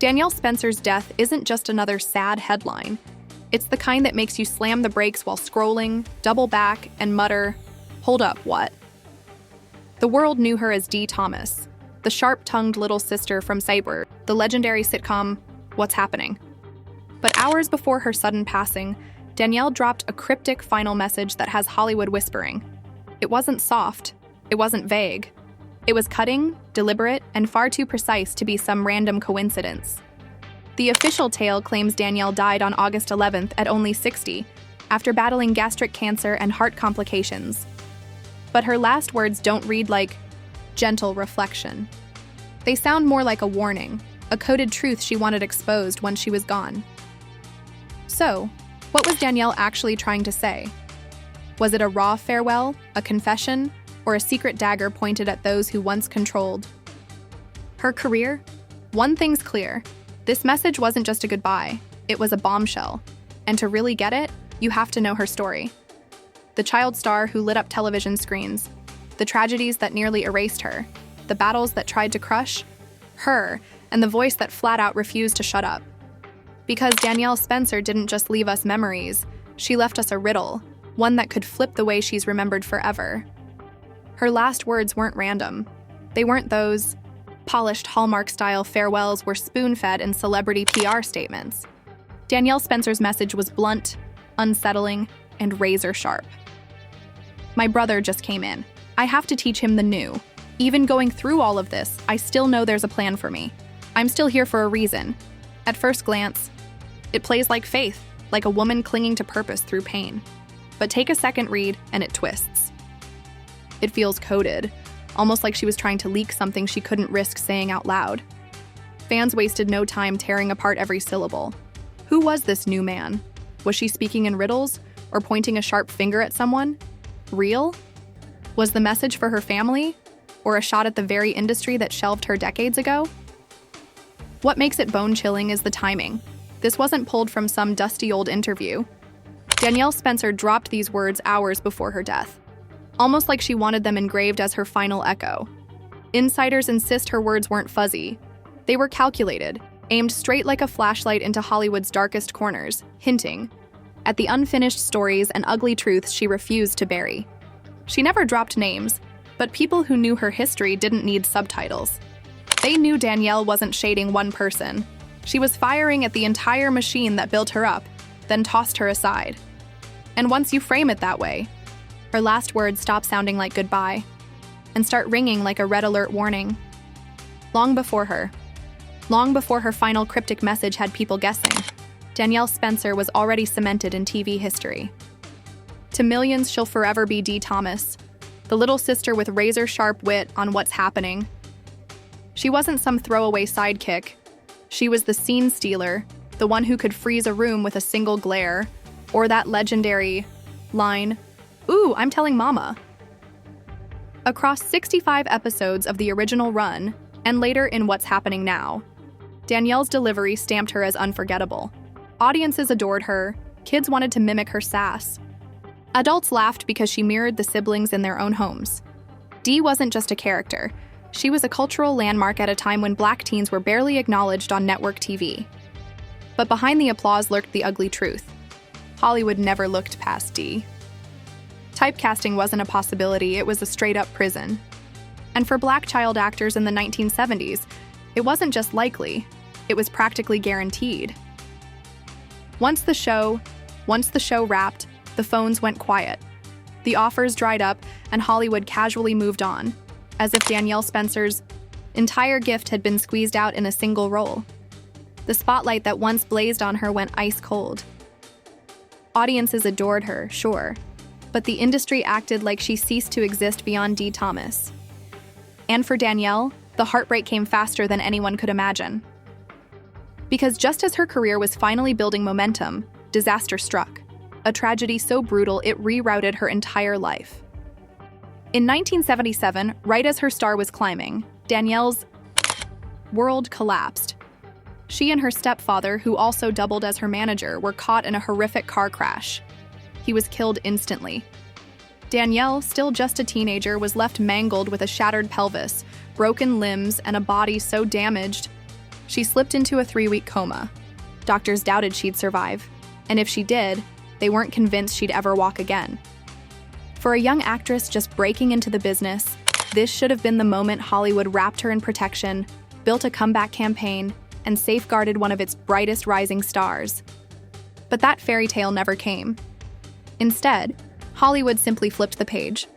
Danielle Spencer's death isn't just another sad headline. It's the kind that makes you slam the brakes while scrolling, double back, and mutter, "Hold up, what?" The world knew her as Dee Thomas, the sharp-tongued little sister from Cyber, the legendary sitcom What's Happening? But hours before her sudden passing, Danielle dropped a cryptic final message that has Hollywood whispering. It wasn't soft. It wasn't vague. It was cutting, deliberate, and far too precise to be some random coincidence. The official tale claims Danielle died on August 11th at only 60, after battling gastric cancer and heart complications. But her last words don't read like gentle reflection. They sound more like a warning, a coded truth she wanted exposed once she was gone. So, what was Danielle actually trying to say? Was it a raw farewell, a confession, or a secret dagger pointed at those who once controlled her career? One thing's clear. This message wasn't just a goodbye, it was a bombshell. And to really get it, you have to know her story. The child star who lit up television screens, the tragedies that nearly erased her, the battles that tried to crush her, and the voice that flat out refused to shut up. Because Danielle Spencer didn't just leave us memories, she left us a riddle, one that could flip the way she's remembered forever. Her last words weren't random. They weren't those polished Hallmark-style farewells we're spoon-fed in celebrity PR statements. Danielle Spencer's message was blunt, unsettling, and razor-sharp. My brother just came in. I have to teach him the new. Even going through all of this, I still know there's a plan for me. I'm still here for a reason. At first glance, it plays like faith, like a woman clinging to purpose through pain. But take a second read, and it twists. It feels coded, almost like she was trying to leak something she couldn't risk saying out loud. Fans wasted no time tearing apart every syllable. Who was this new man? Was she speaking in riddles, or pointing a sharp finger at someone? Real? Was the message for her family, or a shot at the very industry that shelved her decades ago? What makes it bone-chilling is the timing. This wasn't pulled from some dusty old interview. Danielle Spencer dropped these words hours before her death, almost like she wanted them engraved as her final echo. Insiders insist her words weren't fuzzy. They were calculated, aimed straight like a flashlight into Hollywood's darkest corners, hinting at the unfinished stories and ugly truths she refused to bury. She never dropped names, but people who knew her history didn't need subtitles. They knew Danielle wasn't shading one person. She was firing at the entire machine that built her up, then tossed her aside. And once you frame it that way, her last words stop sounding like goodbye and start ringing like a red alert warning. Long before her final cryptic message had people guessing, Danielle Spencer was already cemented in TV history. To millions, she'll forever be Dee Thomas, the little sister with razor-sharp wit on What's Happening. She wasn't some throwaway sidekick. She was the scene stealer, the one who could freeze a room with a single glare, or that legendary line, "Ooh, I'm telling mama." Across 65 episodes of the original run, and later in What's Happening Now, Danielle's delivery stamped her as unforgettable. Audiences adored her, kids wanted to mimic her sass. Adults laughed because she mirrored the siblings in their own homes. Dee wasn't just a character. She was a cultural landmark at a time when Black teens were barely acknowledged on network TV. But behind the applause lurked the ugly truth. Hollywood never looked past Dee. Typecasting wasn't a possibility, it was a straight-up prison. And for Black child actors in the 1970s, it wasn't just likely, it was practically guaranteed. Once the show wrapped, the phones went quiet. The offers dried up, and Hollywood casually moved on, as if Danielle Spencer's entire gift had been squeezed out in a single role. The spotlight that once blazed on her went ice cold. Audiences adored her, sure, but the industry acted like she ceased to exist beyond Dee Thomas. And for Danielle, the heartbreak came faster than anyone could imagine. Because just as her career was finally building momentum, disaster struck. A tragedy so brutal it rerouted her entire life. In 1977, right as her star was climbing, Danielle's world collapsed. She and her stepfather, who also doubled as her manager, were caught in a horrific car crash. He was killed instantly. Danielle, still just a teenager, was left mangled with a shattered pelvis, broken limbs, and a body so damaged She slipped into a 3-week coma. Doctors doubted she'd survive, and if she did, they weren't convinced she'd ever walk again. For a young actress just breaking into the business, this should have been the moment Hollywood wrapped her in protection, built a comeback campaign, and safeguarded one of its brightest rising stars. But that fairy tale never came. Instead, Hollywood simply flipped the page.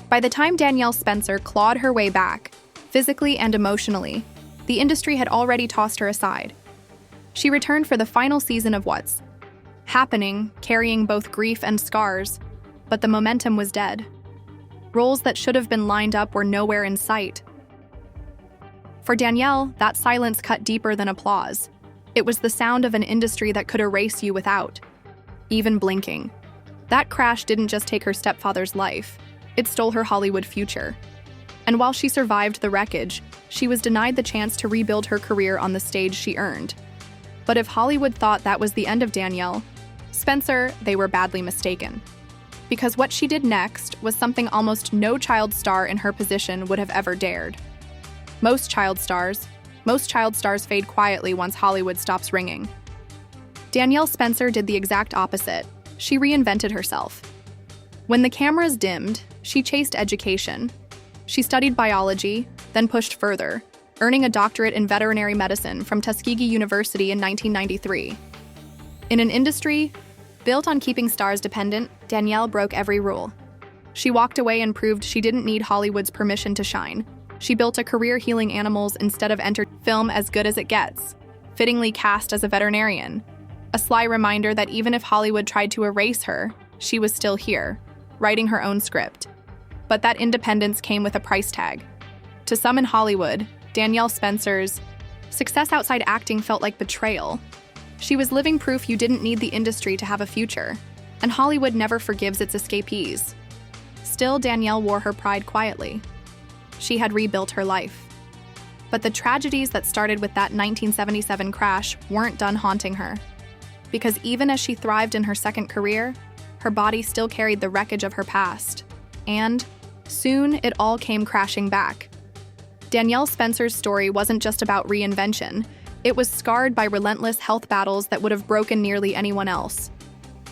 By the time Danielle Spencer clawed her way back, physically and emotionally, the industry had already tossed her aside. She returned for the final season of What's Happening, carrying both grief and scars, but the momentum was dead. Roles that should have been lined up were nowhere in sight. For Danielle, that silence cut deeper than applause. It was the sound of an industry that could erase you without even blinking. That crash didn't just take her stepfather's life, it stole her Hollywood future. And while she survived the wreckage, she was denied the chance to rebuild her career on the stage she earned. But if Hollywood thought that was the end of Danielle Spencer, they were badly mistaken. Because what she did next was something almost no child star in her position would have ever dared. Most child stars fade quietly once Hollywood stops ringing. Danielle Spencer did the exact opposite. She reinvented herself. When the cameras dimmed, she chased education. She studied biology, then pushed further, earning a doctorate in veterinary medicine from Tuskegee University in 1993. In an industry built on keeping stars dependent, Danielle broke every rule. She walked away and proved she didn't need Hollywood's permission to shine. She built a career healing animals instead of entered film as good as it gets, fittingly cast as a veterinarian. A sly reminder that even if Hollywood tried to erase her, she was still here, writing her own script. But that independence came with a price tag. To some in Hollywood, Danielle Spencer's success outside acting felt like betrayal. She was living proof you didn't need the industry to have a future, and Hollywood never forgives its escapees. Still, Danielle wore her pride quietly. She had rebuilt her life. But the tragedies that started with that 1977 crash weren't done haunting her. Because even as she thrived in her second career, her body still carried the wreckage of her past. And soon, it all came crashing back. Danielle Spencer's story wasn't just about reinvention. It was scarred by relentless health battles that would have broken nearly anyone else.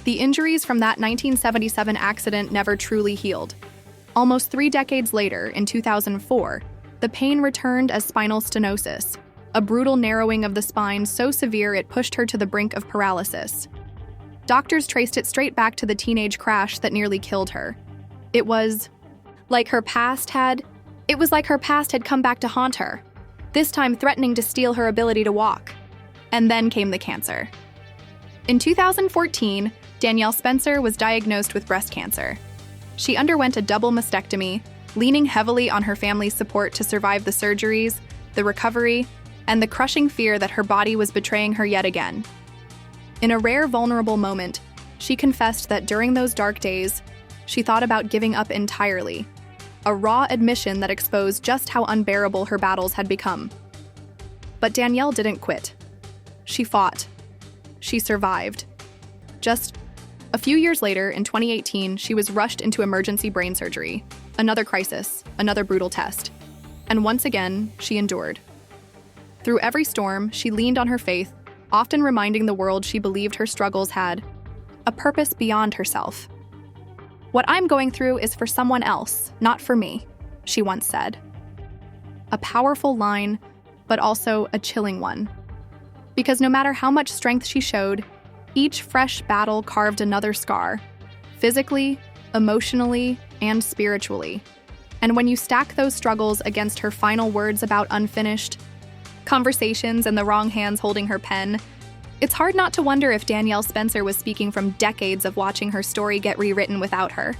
The injuries from that 1977 accident never truly healed. Almost 3 decades later, in 2004, the pain returned as spinal stenosis, a brutal narrowing of the spine so severe it pushed her to the brink of paralysis. Doctors traced it straight back to the teenage crash that nearly killed her. It was like her past had come back to haunt her, this time threatening to steal her ability to walk. And then came the cancer. In 2014, Danielle Spencer was diagnosed with breast cancer. She underwent a double mastectomy, leaning heavily on her family's support to survive the surgeries, the recovery, and the crushing fear that her body was betraying her yet again. In a rare vulnerable moment, she confessed that during those dark days, she thought about giving up entirely, a raw admission that exposed just how unbearable her battles had become. But Danielle didn't quit. She fought. She survived. Just a few years later, in 2018, she was rushed into emergency brain surgery. Another crisis, another brutal test. And once again, she endured. Through every storm, she leaned on her faith, often reminding the world she believed her struggles had a purpose beyond herself. "What I'm going through is for someone else, not for me," she once said. A powerful line, but also a chilling one. Because no matter how much strength she showed, each fresh battle carved another scar, physically, emotionally, and spiritually. And when you stack those struggles against her final words about unfinished conversations and the wrong hands holding her pen, it's hard not to wonder if Danielle Spencer was speaking from decades of watching her story get rewritten without her.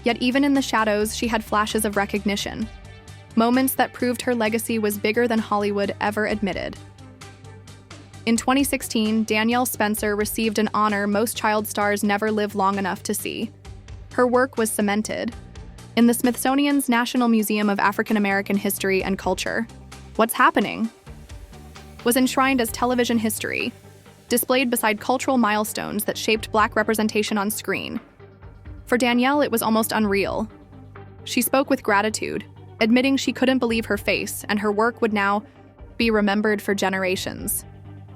Yet even in the shadows, she had flashes of recognition, moments that proved her legacy was bigger than Hollywood ever admitted. In 2016, Danielle Spencer received an honor most child stars never live long enough to see. Her work was cemented in the Smithsonian's National Museum of African American History and Culture. What's Happening was enshrined as television history, displayed beside cultural milestones that shaped Black representation on screen. For Danielle, it was almost unreal. She spoke with gratitude, admitting she couldn't believe her face and her work would now be remembered for generations.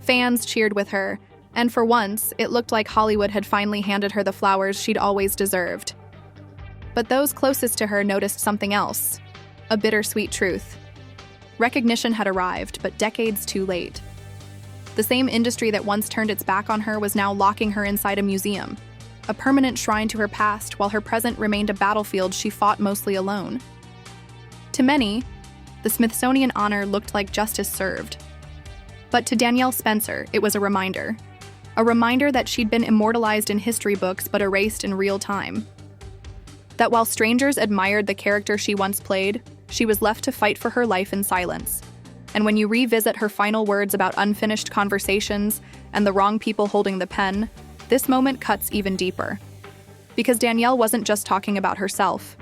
Fans cheered with her, and for once, it looked like Hollywood had finally handed her the flowers she'd always deserved. But those closest to her noticed something else, a bittersweet truth. Recognition had arrived, but decades too late. The same industry that once turned its back on her was now locking her inside a museum, a permanent shrine to her past, while her present remained a battlefield she fought mostly alone. To many, the Smithsonian honor looked like justice served. But to Danielle Spencer, it was a reminder that she'd been immortalized in history books but erased in real time. That while strangers admired the character she once played, she was left to fight for her life in silence. And when you revisit her final words about unfinished conversations and the wrong people holding the pen, this moment cuts even deeper. Because Danielle wasn't just talking about herself.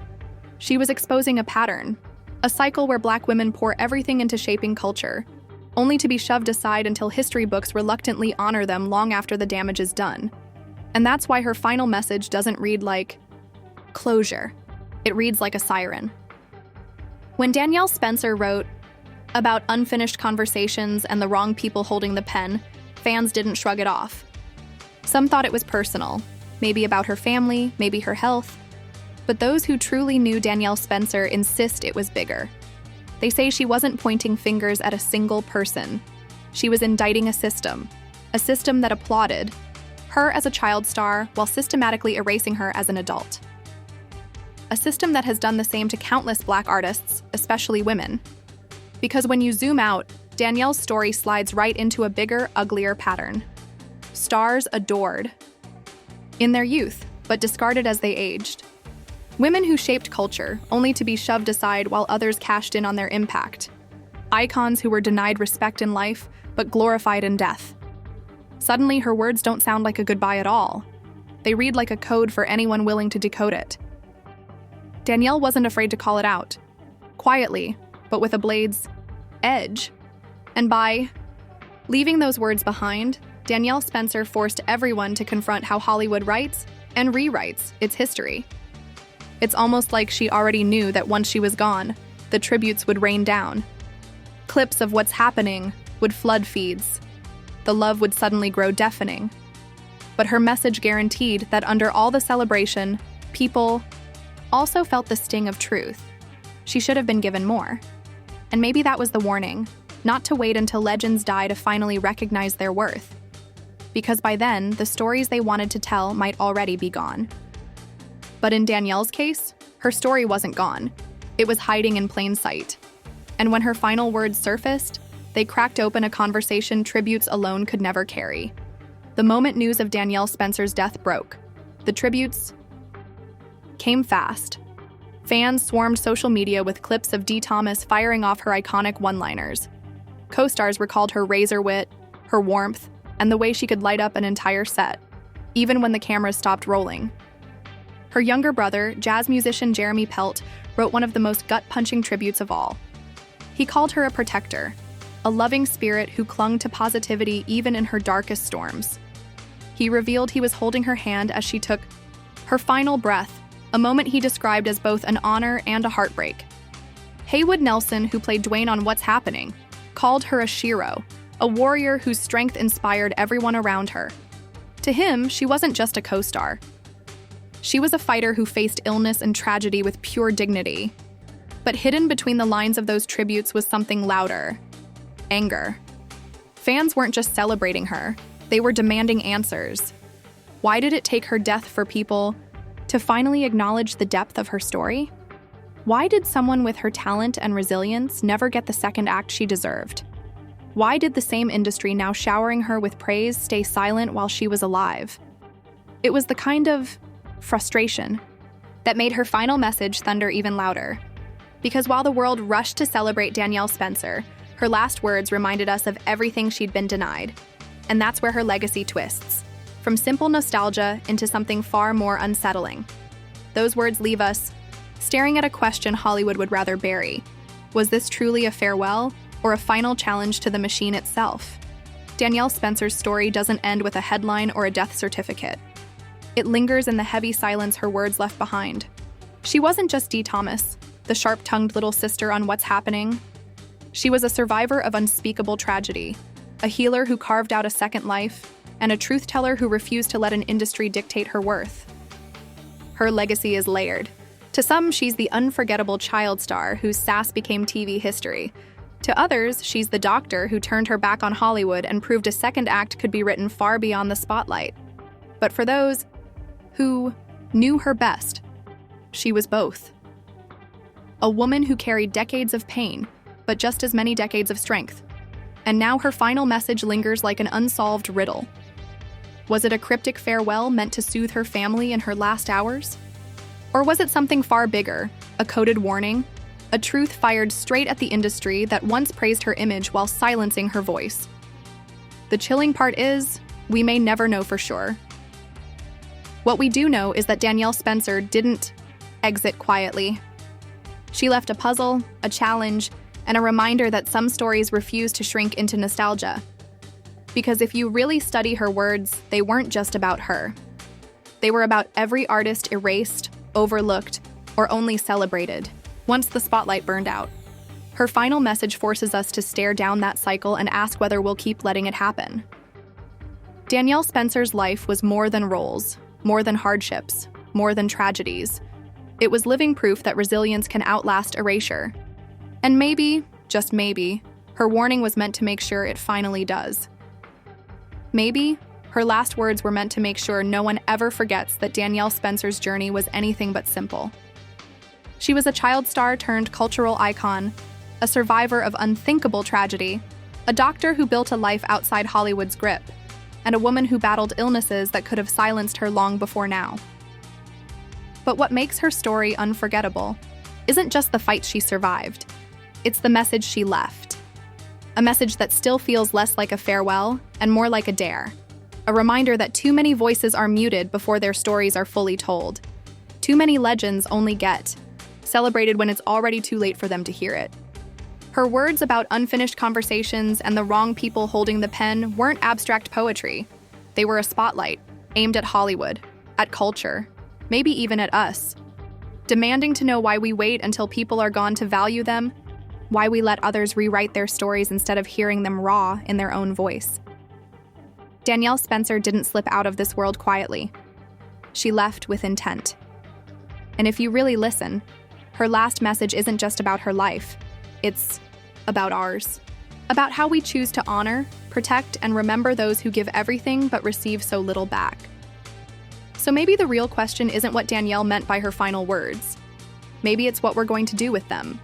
She was exposing a pattern, a cycle where Black women pour everything into shaping culture, only to be shoved aside until history books reluctantly honor them long after the damage is done. And that's why her final message doesn't read like closure. It reads like a siren. When Danielle Spencer wrote about unfinished conversations and the wrong people holding the pen, fans didn't shrug it off. Some thought it was personal, maybe about her family, maybe her health. But those who truly knew Danielle Spencer insist it was bigger. They say she wasn't pointing fingers at a single person. She was indicting a system that applauded her as a child star while systematically erasing her as an adult. A system that has done the same to countless Black artists, especially women. Because when you zoom out, Danielle's story slides right into a bigger, uglier pattern. Stars adored in their youth, but discarded as they aged. Women who shaped culture, only to be shoved aside while others cashed in on their impact. Icons who were denied respect in life, but glorified in death. Suddenly, her words don't sound like a goodbye at all. They read like a code for anyone willing to decode it. Danielle wasn't afraid to call it out. Quietly, but with a blade's edge. And by leaving those words behind, Danielle Spencer forced everyone to confront how Hollywood writes and rewrites its history. It's almost like she already knew that once she was gone, the tributes would rain down. Clips of what's happening would flood feeds. The love would suddenly grow deafening. But her message guaranteed that under all the celebration, people also felt the sting of truth. She should have been given more. And maybe that was the warning, not to wait until legends die to finally recognize their worth. Because by then, the stories they wanted to tell might already be gone. But in Danielle's case, her story wasn't gone. It was hiding in plain sight. And when her final words surfaced, they cracked open a conversation tributes alone could never carry. The moment news of Danielle Spencer's death broke, the tributes came fast. Fans swarmed social media with clips of Dee Thomas firing off her iconic one-liners. Co-stars recalled her razor wit, her warmth, and the way she could light up an entire set, even when the cameras stopped rolling. Her younger brother, jazz musician Jeremy Pelt, wrote one of the most gut-punching tributes of all. He called her a protector, a loving spirit who clung to positivity even in her darkest storms. He revealed he was holding her hand as she took her final breath, a moment he described as both an honor and a heartbreak. Haywood Nelson, who played Dwayne on What's Happening, called her a shero, a warrior whose strength inspired everyone around her. To him, she wasn't just a co-star. She was a fighter who faced illness and tragedy with pure dignity. But hidden between the lines of those tributes was something louder: anger. Fans weren't just celebrating her, they were demanding answers. Why did it take her death for people to finally acknowledge the depth of her story? Why did someone with her talent and resilience never get the second act she deserved? Why did the same industry now showering her with praise stay silent while she was alive? It was the kind of frustration that made her final message thunder even louder. Because while the world rushed to celebrate Danielle Spencer, her last words reminded us of everything she'd been denied. And that's where her legacy twists, from simple nostalgia into something far more unsettling. Those words leave us staring at a question Hollywood would rather bury. Was this truly a farewell or a final challenge to the machine itself? Danielle Spencer's story doesn't end with a headline or a death certificate. It lingers in the heavy silence her words left behind. She wasn't just Dee Thomas, the sharp-tongued little sister on What's Happening. She was a survivor of unspeakable tragedy, a healer who carved out a second life, and a truth-teller who refused to let an industry dictate her worth. Her legacy is layered. To some, she's the unforgettable child star whose sass became TV history. To others, she's the doctor who turned her back on Hollywood and proved a second act could be written far beyond the spotlight. But for those who knew her best, she was both. A woman who carried decades of pain, but just as many decades of strength. And now her final message lingers like an unsolved riddle. Was it a cryptic farewell meant to soothe her family in her last hours? Or was it something far bigger, a coded warning, a truth fired straight at the industry that once praised her image while silencing her voice? The chilling part is, we may never know for sure. What we do know is that Danielle Spencer didn't exit quietly. She left a puzzle, a challenge, and a reminder that some stories refuse to shrink into nostalgia. Because if you really study her words, they weren't just about her. They were about every artist erased, overlooked, or only celebrated once the spotlight burned out. Her final message forces us to stare down that cycle and ask whether we'll keep letting it happen. Danielle Spencer's life was more than roles, more than hardships, more than tragedies. It was living proof that resilience can outlast erasure. And maybe, just maybe, her warning was meant to make sure it finally does. Maybe, her last words were meant to make sure no one ever forgets that Danielle Spencer's journey was anything but simple. She was a child star turned cultural icon, a survivor of unthinkable tragedy, a doctor who built a life outside Hollywood's grip, and a woman who battled illnesses that could have silenced her long before now. But what makes her story unforgettable isn't just the fight she survived. It's the message she left. A message that still feels less like a farewell and more like a dare. A reminder that too many voices are muted before their stories are fully told. Too many legends only get celebrated when it's already too late for them to hear it. Her words about unfinished conversations and the wrong people holding the pen weren't abstract poetry. They were a spotlight, aimed at Hollywood, at culture, maybe even at us. Demanding to know why we wait until people are gone to value them, why we let others rewrite their stories instead of hearing them raw in their own voice. Danielle Spencer didn't slip out of this world quietly. She left with intent. And if you really listen, her last message isn't just about her life. It's about ours. About how we choose to honor, protect, and remember those who give everything but receive so little back. So maybe the real question isn't what Danielle meant by her final words. Maybe it's what we're going to do with them.